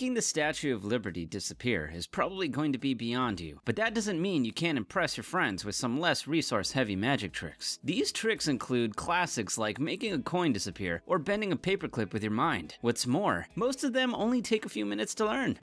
Making the Statue of Liberty disappear is probably going to be beyond you, but that doesn't mean you can't impress your friends with some less resource-heavy magic tricks. These tricks include classics like making a coin disappear or bending a paperclip with your mind. What's more, most of them only take a few minutes to learn.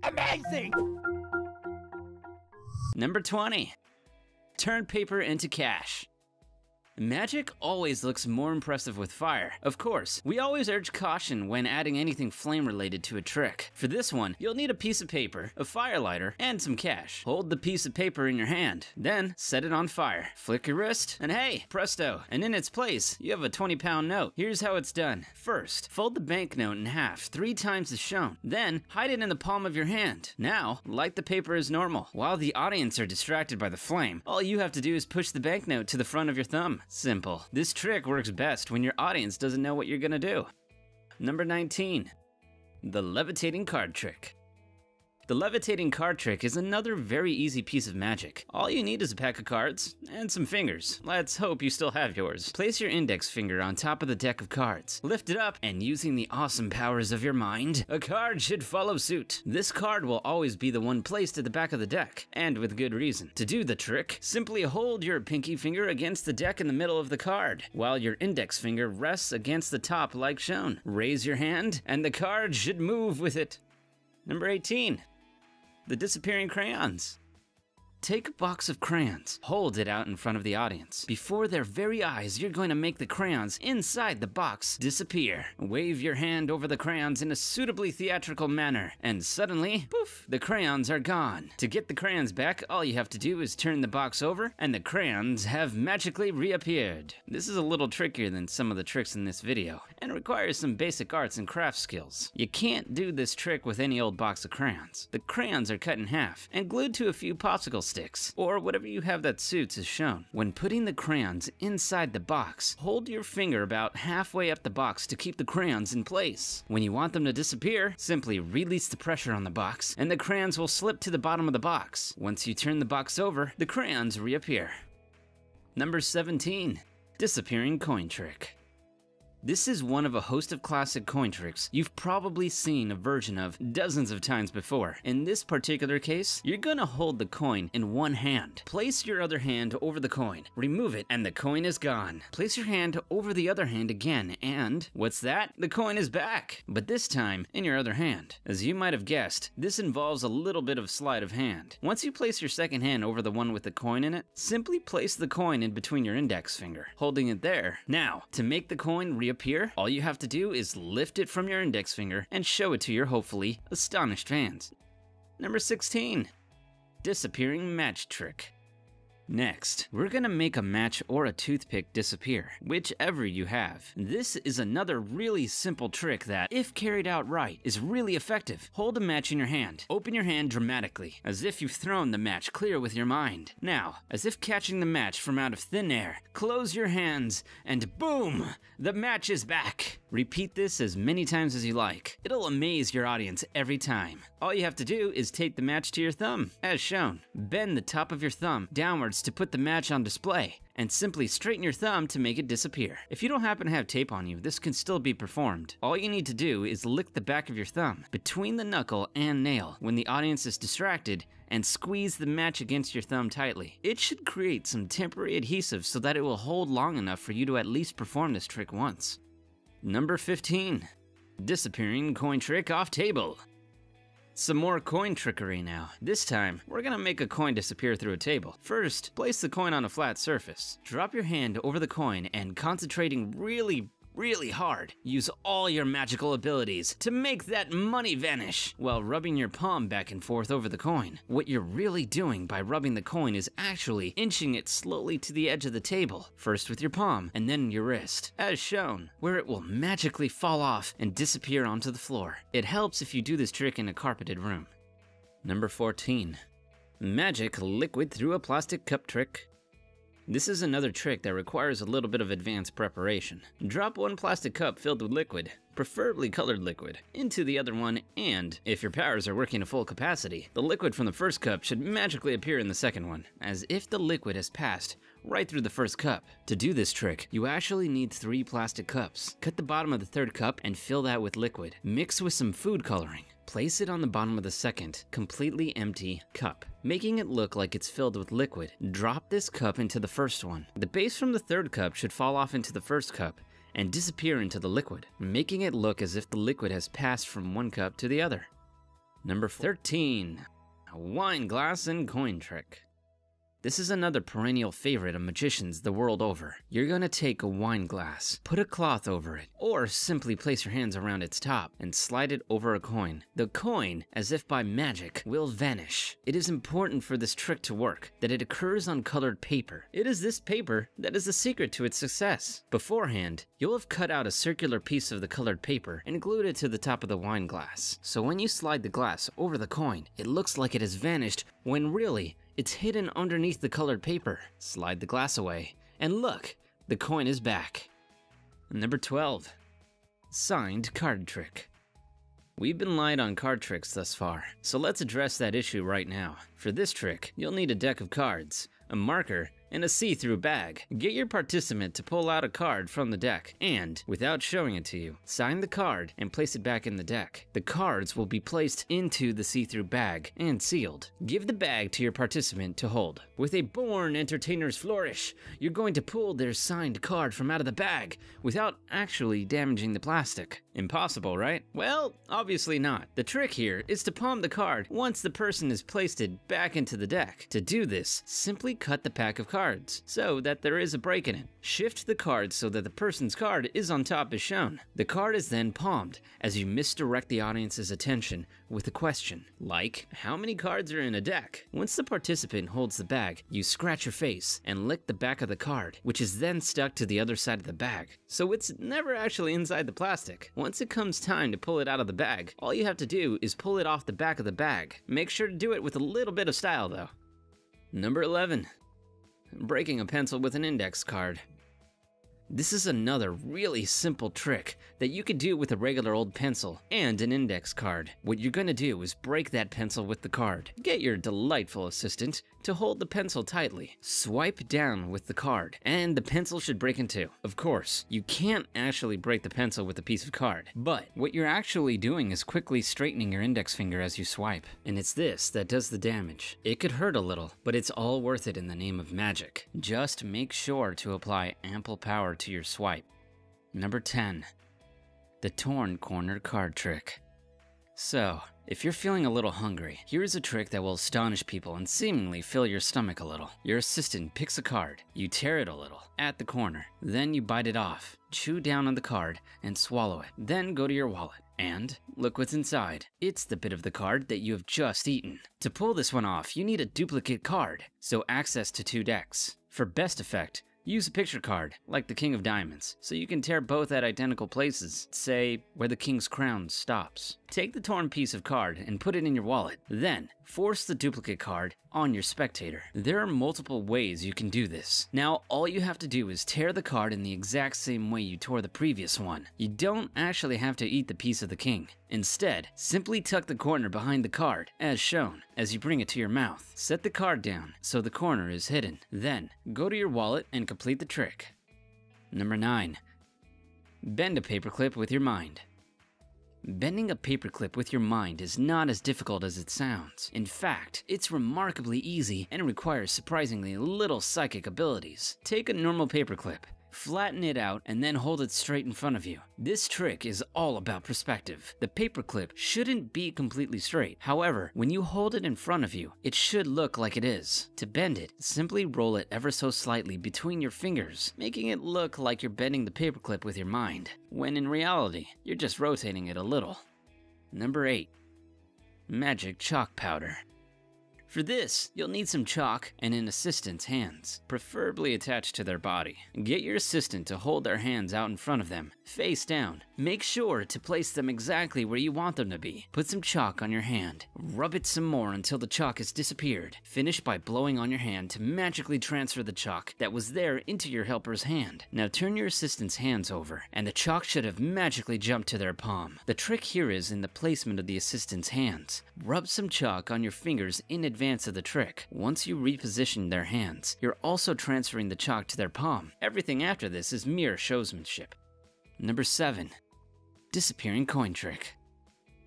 Amazing! Number 20. Turn paper into cash. Magic always looks more impressive with fire. Of course, we always urge caution when adding anything flame related to a trick. For this one, you'll need a piece of paper, a fire lighter, and some cash. Hold the piece of paper in your hand, then set it on fire. Flick your wrist, and hey, presto, and in its place, you have a 20-pound note. Here's how it's done. First, fold the banknote in half 3 times as shown. Then, hide it in the palm of your hand. Now, light the paper as normal. While the audience are distracted by the flame, all you have to do is push the banknote to the front of your thumb. Simple. This trick works best when your audience doesn't know what you're gonna do. Number 19. The levitating card trick. The levitating card trick is another very easy piece of magic. All you need is a pack of cards and some fingers. Let's hope you still have yours. Place your index finger on top of the deck of cards. Lift it up, and using the awesome powers of your mind, a card should follow suit. This card will always be the one placed at the back of the deck, and with good reason. To do the trick, simply hold your pinky finger against the deck in the middle of the card, while your index finger rests against the top like shown. Raise your hand, and the card should move with it. Number 18. The disappearing crayons. Take a box of crayons, hold it out in front of the audience. Before their very eyes, you're going to make the crayons inside the box disappear. Wave your hand over the crayons in a suitably theatrical manner, and suddenly, poof, the crayons are gone. To get the crayons back, all you have to do is turn the box over, and the crayons have magically reappeared. This is a little trickier than some of the tricks in this video, and requires some basic arts and crafts skills. You can't do this trick with any old box of crayons. The crayons are cut in half, and glued to a few popsicle sticks, or whatever you have that suits as shown. When putting the crayons inside the box, hold your finger about halfway up the box to keep the crayons in place. When you want them to disappear, simply release the pressure on the box, and the crayons will slip to the bottom of the box. Once you turn the box over, the crayons reappear. Number 17. Disappearing coin trick. This is one of a host of classic coin tricks you've probably seen a version of dozens of times before. In this particular case, you're gonna hold the coin in one hand. Place your other hand over the coin, remove it, and the coin is gone. Place your hand over the other hand again, and what's that? The coin is back, but this time in your other hand. As you might have guessed, this involves a little bit of sleight of hand. Once you place your second hand over the one with the coin in it, simply place the coin in between your index finger, holding it there. Now, to make the coin reappear, all you have to do is lift it from your index finger and show it to your hopefully astonished fans. Number 16. Disappearing match trick. Next, we're gonna make a match or a toothpick disappear, whichever you have. This is another really simple trick that, if carried out right, is really effective. Hold a match in your hand. Open your hand dramatically, as if you've thrown the match clear with your mind. Now, as if catching the match from out of thin air, close your hands, and boom! The match is back! Repeat this as many times as you like. It'll amaze your audience every time. All you have to do is take the match to your thumb, as shown. Bend the top of your thumb downwards to put the match on display, and simply straighten your thumb to make it disappear. If you don't happen to have tape on you, this can still be performed. All you need to do is lick the back of your thumb between the knuckle and nail when the audience is distracted, and squeeze the match against your thumb tightly. It should create some temporary adhesive so that it will hold long enough for you to at least perform this trick once. Number 15. Disappearing coin trick off table. Some more coin trickery now. This time, we're gonna make a coin disappear through a table. First, place the coin on a flat surface. Drop your hand over the coin and, concentrating really hard, use all your magical abilities to make that money vanish while rubbing your palm back and forth over the coin. What you're really doing by rubbing the coin is actually inching it slowly to the edge of the table, first with your palm and then your wrist, as shown, where it will magically fall off and disappear onto the floor. It helps if you do this trick in a carpeted room. Number 14. Magic liquid through a plastic cup trick. This is another trick that requires a little bit of advanced preparation. Drop one plastic cup filled with liquid, preferably colored liquid, into the other one, and if your powers are working at full capacity, the liquid from the first cup should magically appear in the second one, as if the liquid has passed right through the first cup. To do this trick, you actually need 3 plastic cups. Cut the bottom of the third cup and fill that with liquid. Mix with some food coloring. Place it on the bottom of the second, completely empty cup, making it look like it's filled with liquid. Drop this cup into the first one. The base from the third cup should fall off into the first cup and disappear into the liquid, making it look as if the liquid has passed from one cup to the other. Number 13, a wine glass and coin trick. This is another perennial favorite of magicians the world over. You're gonna take a wine glass, put a cloth over it, or simply place your hands around its top and slide it over a coin. The coin, as if by magic, will vanish. It is important for this trick to work that it occurs on colored paper. It is this paper that is the secret to its success. Beforehand, you'll have cut out a circular piece of the colored paper and glued it to the top of the wine glass. So when you slide the glass over the coin, it looks like it has vanished when really, it's hidden underneath the colored paper. Slide the glass away, and look, the coin is back. Number 12, signed card trick. We've been light on card tricks thus far, so let's address that issue right now. For this trick, you'll need a deck of cards, a marker, and a see-through bag. Get your participant to pull out a card from the deck and, without showing it to you, sign the card and place it back in the deck. The cards will be placed into the see-through bag and sealed. Give the bag to your participant to hold. With a born entertainer's flourish, you're going to pull their signed card from out of the bag without actually damaging the plastic. Impossible, right? Well, obviously not. The trick here is to palm the card once the person has placed it back into the deck. To do this, simply cut the pack of cards so that there is a break in it. Shift the card so that the person's card is on top as shown. The card is then palmed as you misdirect the audience's attention with a question, like, how many cards are in a deck? Once the participant holds the bag, you scratch your face and lick the back of the card, which is then stuck to the other side of the bag. So it's never actually inside the plastic. Once it comes time to pull it out of the bag, all you have to do is pull it off the back of the bag. Make sure to do it with a little bit of style though. Number 11. Breaking a pencil with an index card. This is another really simple trick that you could do with a regular old pencil and an index card. What you're gonna do is break that pencil with the card. Get your delightful assistant to hold the pencil tightly. Swipe down with the card, and the pencil should break in two. Of course, you can't actually break the pencil with a piece of card, but what you're actually doing is quickly straightening your index finger as you swipe. And it's this that does the damage. It could hurt a little, but it's all worth it in the name of magic. Just make sure to apply ample power to your swipe. Number 10, the torn corner card trick. So, if you're feeling a little hungry, here's a trick that will astonish people and seemingly fill your stomach a little. Your assistant picks a card, you tear it a little at the corner, then you bite it off, chew down on the card, and swallow it. Then go to your wallet and look what's inside. It's the bit of the card that you have just eaten. To pull this one off, you need a duplicate card, so access to 2 decks. For best effect, use a picture card, like the King of Diamonds, so you can tear both at identical places, say where the King's crown stops. Take the torn piece of card and put it in your wallet. Then, force the duplicate card on your spectator. There are multiple ways you can do this. Now, all you have to do is tear the card in the exact same way you tore the previous one. You don't actually have to eat the piece of the king. Instead, simply tuck the corner behind the card, as shown, as you bring it to your mouth. Set the card down so the corner is hidden. Then, go to your wallet and complete the trick. Number 9. Bend a paperclip with your mind. Bending a paperclip with your mind is not as difficult as it sounds. In fact, it's remarkably easy and requires surprisingly little psychic abilities. Take a normal paperclip, flatten it out, and then hold it straight in front of you. This trick is all about perspective. The paperclip shouldn't be completely straight. However, when you hold it in front of you, it should look like it is. To bend it, simply roll it ever so slightly between your fingers, making it look like you're bending the paperclip with your mind, when in reality, you're just rotating it a little. Number 8. Magic chalk powder. For this, you'll need some chalk and an assistant's hands, preferably attached to their body. Get your assistant to hold their hands out in front of them, face down. Make sure to place them exactly where you want them to be. Put some chalk on your hand. Rub it some more until the chalk has disappeared. Finish by blowing on your hand to magically transfer the chalk that was there into your helper's hand. Now turn your assistant's hands over, and the chalk should have magically jumped to their palm. The trick here is in the placement of the assistant's hands. Rub some chalk on your fingers in advance of the trick. Once you reposition their hands, you're also transferring the chalk to their palm. Everything after this is mere showsmanship. Number 7. Disappearing coin trick.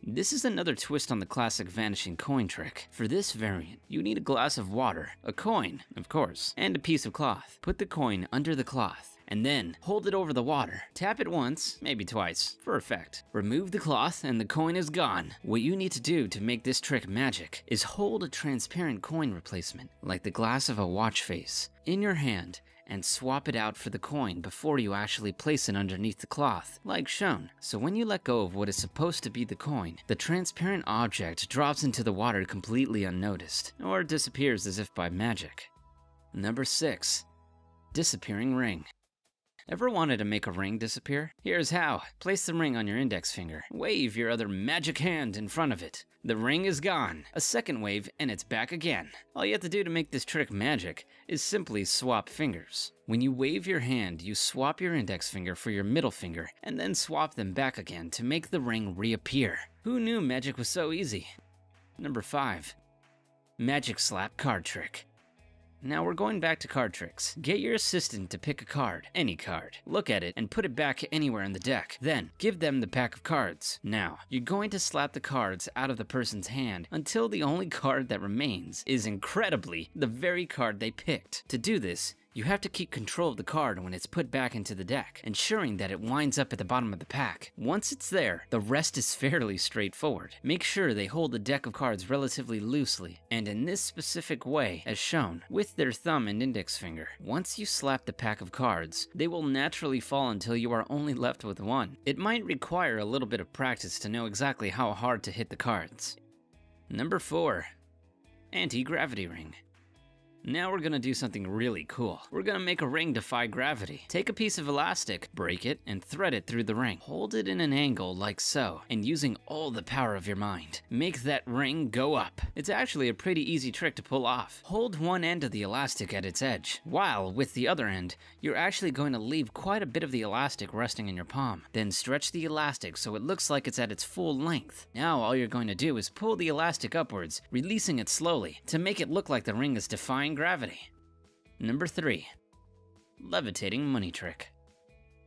This is another twist on the classic vanishing coin trick. For this variant, you need a glass of water, a coin, of course, and a piece of cloth. Put the coin under the cloth, and then hold it over the water. Tap it once, maybe twice, for effect. Remove the cloth and the coin is gone. What you need to do to make this trick magic is hold a transparent coin replacement, like the glass of a watch face, in your hand, and swap it out for the coin before you actually place it underneath the cloth, like shown. So when you let go of what is supposed to be the coin, the transparent object drops into the water completely unnoticed, or disappears as if by magic. Number 6. Disappearing ring. Ever wanted to make a ring disappear? Here's how. Place the ring on your index finger. Wave your other magic hand in front of it. The ring is gone. A second wave and it's back again. All you have to do to make this trick magic is simply swap fingers. When you wave your hand, you swap your index finger for your middle finger and then swap them back again to make the ring reappear. Who knew magic was so easy? Number 5. Magic slap card trick. Now we're going back to card tricks. Get your assistant to pick a card, any card. Look at it and put it back anywhere in the deck. Then, give them the pack of cards. Now, you're going to slap the cards out of the person's hand until the only card that remains is incredibly the very card they picked. To do this, you have to keep control of the card when it's put back into the deck, ensuring that it winds up at the bottom of the pack. Once it's there, the rest is fairly straightforward. Make sure they hold the deck of cards relatively loosely, and in this specific way, as shown, with their thumb and index finger. Once you slap the pack of cards, they will naturally fall until you are only left with one. It might require a little bit of practice to know exactly how hard to hit the cards. Number 4. Anti-gravity ring. Now we're gonna do something really cool. We're gonna make a ring defy gravity. Take a piece of elastic, break it, and thread it through the ring. Hold it in an angle like so, and using all the power of your mind, make that ring go up. It's actually a pretty easy trick to pull off. Hold one end of the elastic at its edge, while with the other end, you're actually going to leave quite a bit of the elastic resting in your palm. Then stretch the elastic so it looks like it's at its full length. Now all you're going to do is pull the elastic upwards, releasing it slowly, to make it look like the ring is defying gravity. Number 3. Levitating money trick.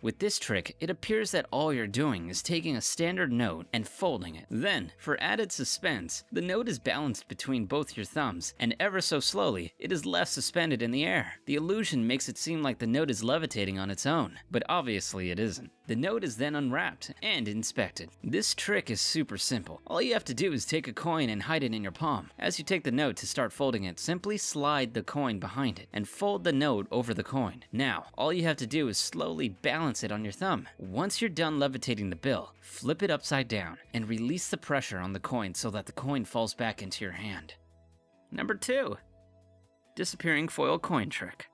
With this trick, it appears that all you're doing is taking a standard note and folding it. Then, for added suspense, the note is balanced between both your thumbs, and ever so slowly, it is left suspended in the air. The illusion makes it seem like the note is levitating on its own, but obviously it isn't. The note is then unwrapped and inspected. This trick is super simple. All you have to do is take a coin and hide it in your palm. As you take the note to start folding it, simply slide the coin behind it and fold the note over the coin. Now, all you have to do is slowly balance it on your thumb. Once you're done levitating the bill, flip it upside down and release the pressure on the coin so that the coin falls back into your hand. Number 2. Disappearing foil coin trick.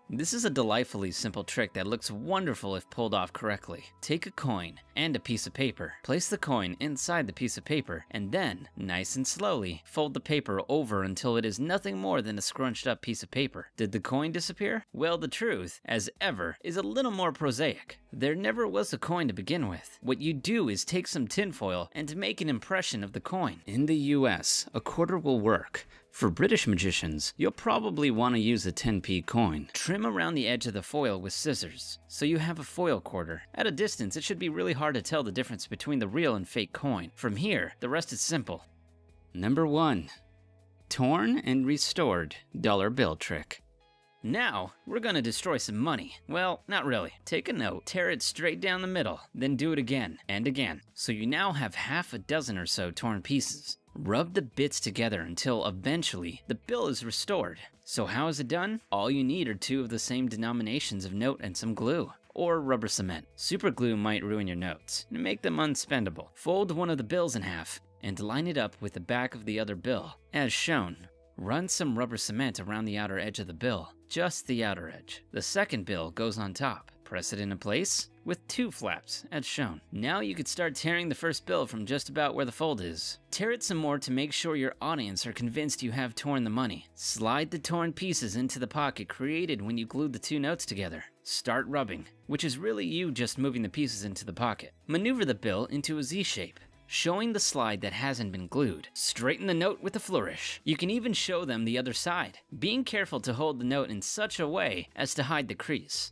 This is a delightfully simple trick that looks wonderful if pulled off correctly. Take a coin and a piece of paper, place the coin inside the piece of paper, and then, nice and slowly, fold the paper over until it is nothing more than a scrunched up piece of paper. Did the coin disappear? Well, the truth, as ever, is a little more prosaic. There never was a coin to begin with. What you do is take some tinfoil and make an impression of the coin. In the US, a quarter will work. For British magicians, you'll probably want to use a 10p coin. Trim around the edge of the foil with scissors, so you have a foil quarter. At a distance, it should be really hard to tell the difference between the real and fake coin. From here, the rest is simple. Number 1. Torn and restored dollar bill trick. Now, we're gonna destroy some money. Well, not really. Take a note, tear it straight down the middle, then do it again and again. So you now have half a dozen or so torn pieces. Rub the bits together until eventually the bill is restored. So how is it done? All you need are 2 of the same denominations of note and some glue, or rubber cement. Super glue might ruin your notes and make them unspendable. Fold one of the bills in half and line it up with the back of the other bill, as shown. Run some rubber cement around the outer edge of the bill, just the outer edge. The second bill goes on top. Press it into place with 2 flaps, as shown. Now you could start tearing the first bill from just about where the fold is. Tear it some more to make sure your audience are convinced you have torn the money. Slide the torn pieces into the pocket created when you glued the 2 notes together. Start rubbing, which is really you just moving the pieces into the pocket. Maneuver the bill into a Z shape, showing the slide that hasn't been glued. Straighten the note with a flourish. You can even show them the other side, being careful to hold the note in such a way as to hide the crease.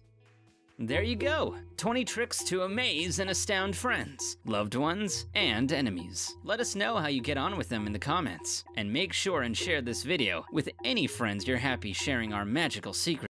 There you go! 20 tricks to amaze and astound friends, loved ones, and enemies. Let us know how you get on with them in the comments, and make sure and share this video with any friends you're happy sharing our magical secrets.